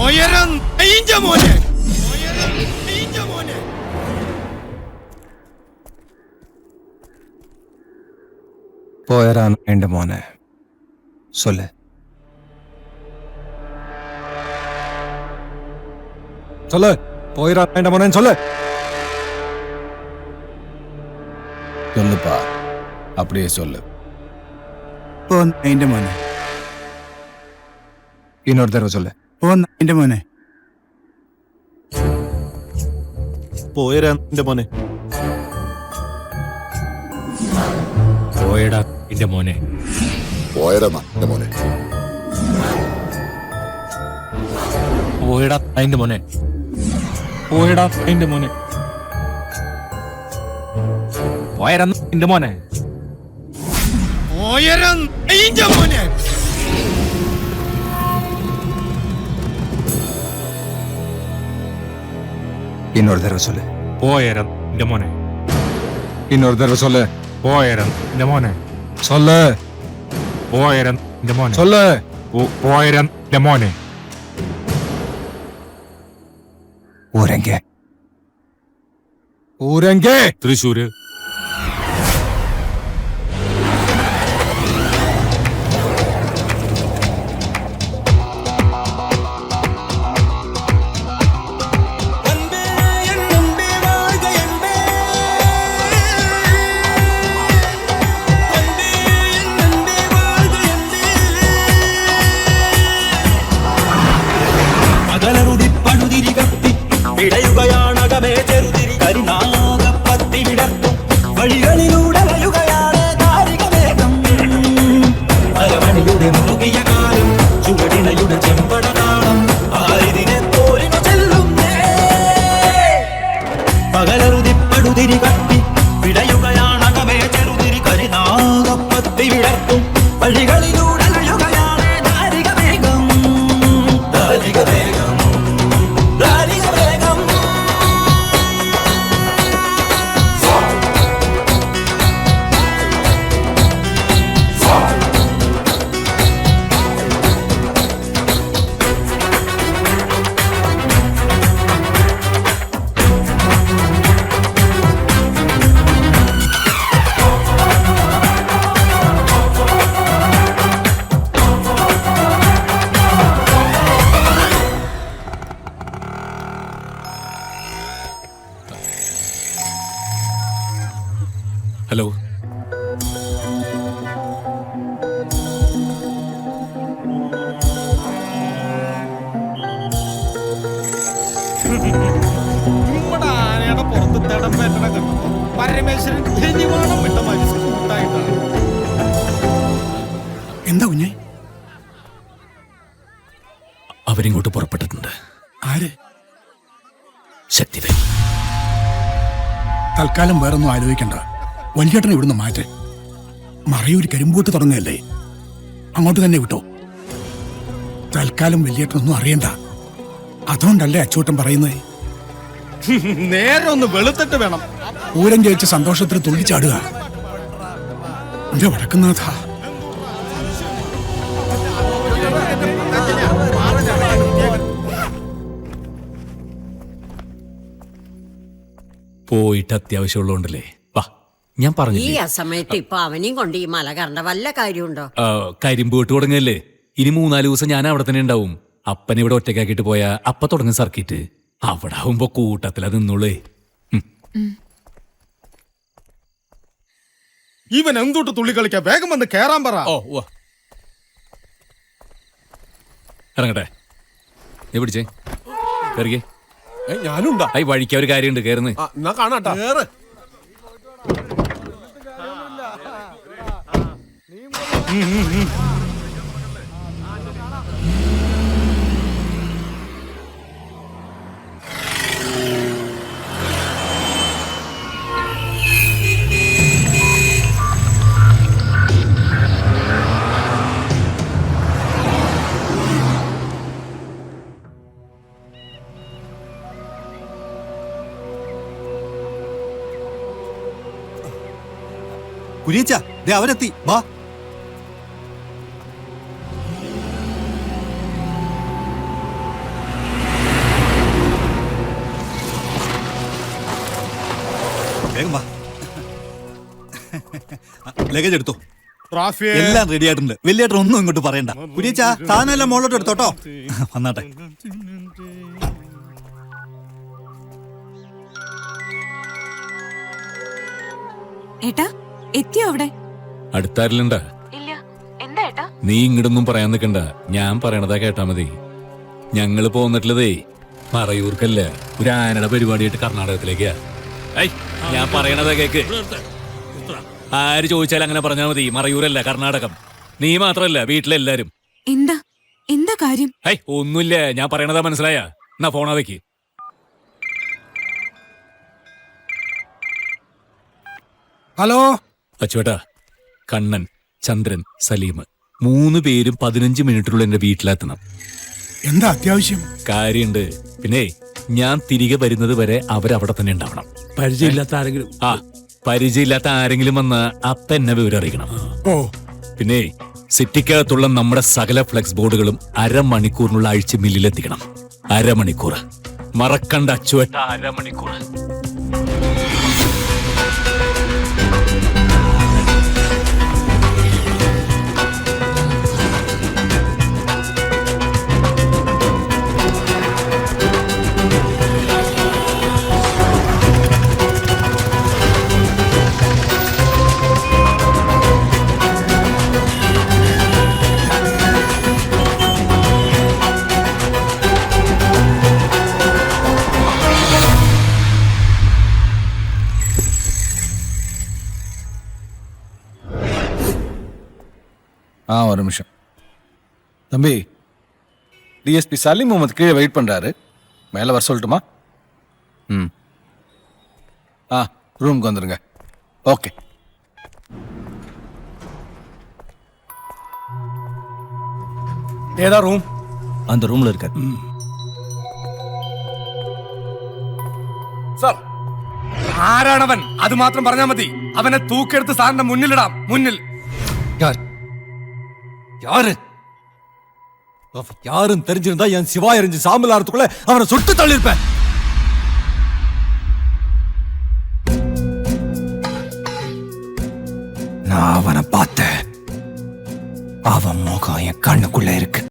പോയരാൻ എന്റെ മോനെ സൊല്ല്. சொல்லு போயிரா வேண்டாம் மோனே சொல்லு. சொல்லுப்பா, அப்படியே சொல்லு. போன் എന്റെ മോനെ. இன்னொரு தடவை சொல்லு. പോൻ എന്റെ മോനെ. പോയരാ എന്റെ മോനെ. പോയടാ എന്റെ മോനെ. പോയരാ എന്റെ മോനെ. പോയടാ എന്റെ മോനെ. പോയടാ എന്റെ മോനെ. പോയരാ എന്റെ മോനെ. இன்னொரு தடவை சொல்லு. പോയരാ എന്റെ മോനെ. இன்னொரு தடவை சொல்லு. പോയരാ എന്റെ മോനെ. சொல்லு. പോയരാ എന്റെ മോനെ. சொல்லு. പോയരാ എന്റെ മോനെ. ഊരെങ്ക ഊരെങ്ക തൃശ്ശൂര്. ഇടയുകയാണകമേ ചെറുതിരി കരിനാഗപ്പത്തി വിടർത്തും വഴികളിലൂടെ വയുകയാണ് താരികവേഗം. അരമണിയുടെ മുറുകിയ കാലം ചുവടിനയുടെ ചെമ്പടനാളം ആരിതിനെ തോരിനു ചെല്ലുന്നേ. പകലറുതിപ്പടുതിരി കത്തി ഇടയുകയാണകമേ ചെറുതിരി കരിനാഗപ്പത്തി വിടർത്തും വഴികളിലൂടെ വയുകയാണ് താരികവേഗം. താരികവേഗം. ഹലോ. നമ്മുടെ ആനയുടെ പുറത്ത് തിടമ്പേറ്റണ കണ്ടു പരമേശ്വരൻ ധന്യവാണം വിട്ട മനുഷ്യട്ടായിട്ടാണ്. എന്താ കുഞ്ഞെ? അവരിങ്ങോട്ട് പുറപ്പെട്ടിട്ടുണ്ട്. ആര്? ശക്തിവേൽ. തൽക്കാലം വേറൊന്നും ആലോചിക്കണ്ട. വലിയേട്ടനെ ഇവിടുന്ന് മാറ്റ്. മറയൂര് കരിമ്പൂട്ട് തുടങ്ങുകയല്ലേ, അങ്ങോട്ട് തന്നെ വിട്ടോ. തൽക്കാലം വലിയേട്ടനൊന്നും അറിയണ്ട. അതുകൊണ്ടല്ലേ അച്ചൂട്ടൻ പറയുന്നത്. നേരെ ഒന്ന് വെളുത്തിട്ട് വേണം. പൂരം ജയിച്ച സന്തോഷത്തിൽ തുള്ളിച്ചാടുക. എന്റെ വടക്കുന്നാഥ. പോയിട്ട് അത്യാവശ്യമുള്ളതുകൊണ്ടല്ലേ. വാ, ഞാൻ ഈ പറഞ്ഞു. അസമയത്ത് ഇപ്പൊ അവനെയും കൊണ്ട് ഈ മല കണ്ട വല്ല കാര്യമുണ്ടോ? കരിമ്പ് വിട്ട് തുടങ്ങല്ലേ. ഇനി 3-4 ദിവസം ഞാൻ അവിടെ തന്നെ ഉണ്ടാവും. അപ്പനെ ഇവിടെ ഒറ്റയ്ക്കാക്കിട്ട് പോയാ അപ്പ തുടങ്ങും സർക്കിറ്റ്. അവിടെ ആവുമ്പോ കൂട്ടത്തില നിന്നുള്ളേ. ഇവൻ എന്തൊട്ട് തുള്ളി കളിക്കാ. വേഗം വന്ന് കേറാൻ പറ. ഇറങ്ങട്ടെ. നീ പിടിച്ചേ, കയറിയേ. ഞാനുണ്ടാ. ഐ വഴിക്ക് ഒരു കാര്യമുണ്ട്, കയറുന്നേ. എന്നാ കാണാട്ടാ. കുരിയച്ച, ദേ അവരെത്തി. വാ. വേഗം വാ. ലഗേജ് എടുത്തോ. റാഫി എല്ലാം റെഡി ആയിട്ടുണ്ട്. വലിയേട്ടൻ ഒന്നും ഇങ്ങോട്ട് പറയണ്ട. കുര്യച്ച സാധനം എല്ലാം മുകളിലോട്ട് എടുത്തോട്ടോ. വന്നാട്ടെ. ഏട്ടാ എത്തിയോ അവിടെ? അടുത്താരിലുണ്ടാ? ഇല്ല. എന്താ ഏട്ടാ? നീ ഇങ്ങടൊന്നും പറയാൻ നിൽക്കണ്ട, ഞാൻ പറയണതാ കേട്ടാ മതി. ഞങ്ങള് പോന്നിട്ടുള്ളതേ മറയൂർക്കല്ല, ഒരു ആനയുടെ പരിപാടിയായിട്ട് കർണാടകത്തിലേക്കാ. ഞാൻ പറയണതാ കേക്ക്. ആര് ചോദിച്ചാലും അങ്ങനെ പറഞ്ഞാ മതി. മറയൂരല്ല, കർണാടകം. നീ മാത്രല്ല, വീട്ടിലെല്ലാരും. എന്താ എന്താ കാര്യം? ഒന്നുമില്ല, ഞാൻ പറയണതാ മനസ്സിലായ. എന്നാ ഫോണാ വെക്ക്. ഹലോ അച്ചുവേട്ടാ, കണ്ണൻ, ചന്ദ്രൻ, സലീം 3 പേരും 15 മിനിറ്റിനുള്ളിൽ എന്റെ വീട്ടിലെത്തണം. എന്താ അത്യാവശ്യം? കാര്യണ്ട്. പിന്നെ ഞാൻ തിരികെ വരുന്നത് വരെ അവരവിടെ തന്നെ ഉണ്ടാവണം. പരിചയമില്ലാത്ത ആരെങ്കിലും? പരിചയമില്ലാത്ത ആരെങ്കിലും വന്ന് അപ്പ എന്നെ വിവരം അറിയിക്കണം. ഓ പിന്നെ സിറ്റിക്കകത്തുള്ള നമ്മുടെ സകല ഫ്ലെക്സ് ബോർഡുകളും 1/2 മണിക്കൂറിനുള്ള അഴിച്ച് മില്ലിലെത്തിക്കണം. 1/2 മണിക്കൂർ. മറക്കണ്ട അച്ചുവേട്ട, 1/2 മണിക്കൂർ. ஒரு நிமிஷம் தம்பி. டிஎஸ்பி சலீம் முகமது கீழே வெயிட் பண்றாரு. மேல வர சொல்லட்டுமா? ரூமுக்கு வந்துருங்க. ஓகே. ഏതാ റൂം? அந்த ரூம்ல இருக்காரு. സാർ, ആരാണവൻ? അത് മാത്രം പറഞ്ഞാൽ മതി. അവനെ തൂക്കെടുത്ത് സാറിന്റെ മുന്നിലിടാം. മുന്നിൽ. யாரு யாருன்னு தெரிஞ்சிருந்தா என் சிவா எரிஞ்சு சாம்பல் ஆறதுக்குள்ள அவனை சுட்டு தள்ளிருப்பேன். நான் அவனை பார்த்தேன். அவன் முகம் என் கண்ணுக்குள்ள இருக்கு.